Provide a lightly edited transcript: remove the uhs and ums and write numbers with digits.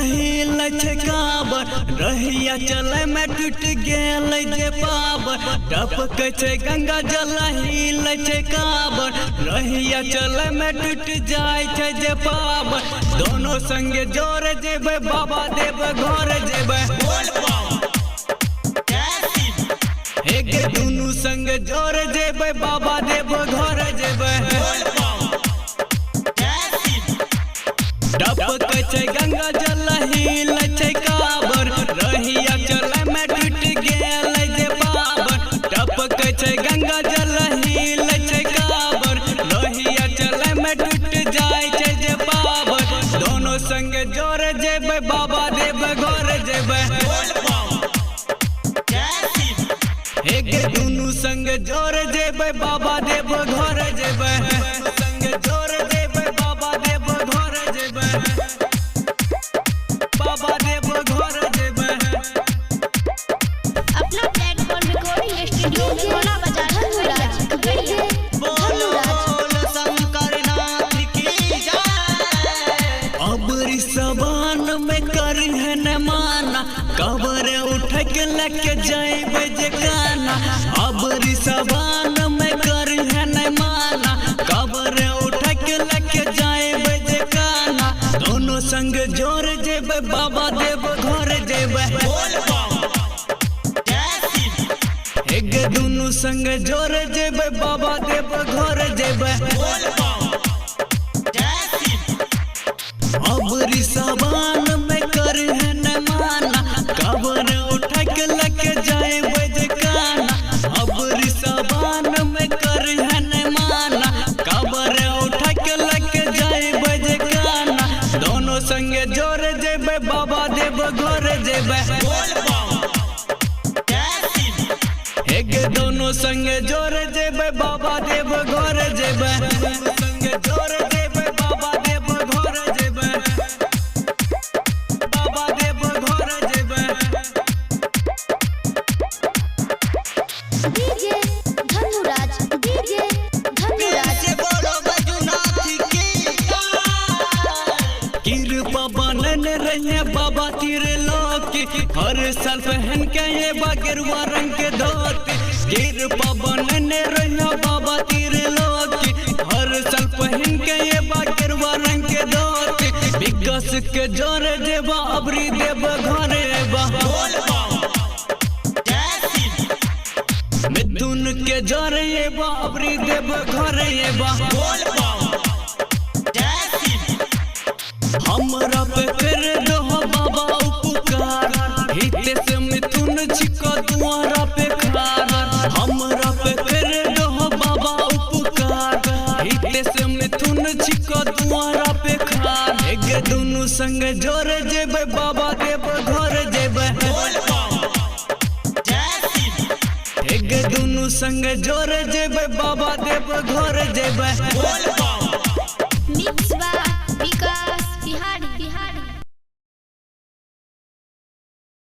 हिल छे काबर, रहिया चले में टूट गेल जे पावर। टपक छे गंगा जल हिल छे काबर, रहिया चले में टूट जाय छे जे पावर। दोनों संगे जोर जेबे बाबा देव घर जेबे, एक दुनू संग जोर जेबे बाबा देव घर जेबे। टपक छे गंगा जल हिल छे काबर, रहिया चले में टूट गेल जे पावर। टपक छे गंगा जल हिल छे काबर, रहिया चले में टूट जाय छे जे पावर। दोनों संग जोर जेबे बाबा देव घर जेबे, एक दुनू संग जोर जेबे बाबा देव घर जेबे। संग जोर जेबे बाबा देव घर जेबे, बाबा देव घर जेबे। अपना प्लेटफॉर्म रिकॉर्डिंग स्टूडियो में गाना बजाना धनुराज शंकरनाथ की जय। अबरी सबान में करी है न माना, कबर उठ के लेके जाइबे जे गाना। अबरी सबान में करी है न माना, कबर उठ के लेके जाइबे जे गाना। दोनों संग जोर जेबे बाबा देव घर जेबे, एक दुनू संग जोर जेबे बाबा देव घर जेबे। अबरी सबान में कर है न माना, कबर उठ के लेके जाइबे जे गाना। अबरी सबान में कर है न माना, कबर उठ के लेके जाइबे जे गाना। दोनों संगे जोर जेबे बाबा देव घर जेबे, एक दोनों संगे जोर जेबे बाबा देव घर जेबे। संगे जोर जेबे बाबा देव घर जेबे, बाबा देव घर जेबे। डीजे धनुराज बोलो बैजूनाथ की कृपा बनन रहे बाबा तेरे लोकी। हर साल पहन के ये गेरुआ रंग के धोती। कृपा बनन रहे बाबा तेरे लोकी, हर साल पहन के ये गेरुआ रंग के धोती। विकास के जोर जेबा अबरी देव घर एबा, मिथुन के जोर एबा अबरी देव घर एबा। हमरा पे कर दो बाबा उपकार, हिते से मिथुन छिको दुआरा पे खार। हमरा पे कर दो बाबा उपकार, हिते से मिथुन छिको दुआरा पे खार। एक दुनू संग जोर जेबे बाबा देव घर जेबे, एक दुनू संग जोर जेबे बाबा देव घर जेबे। मिक्स बा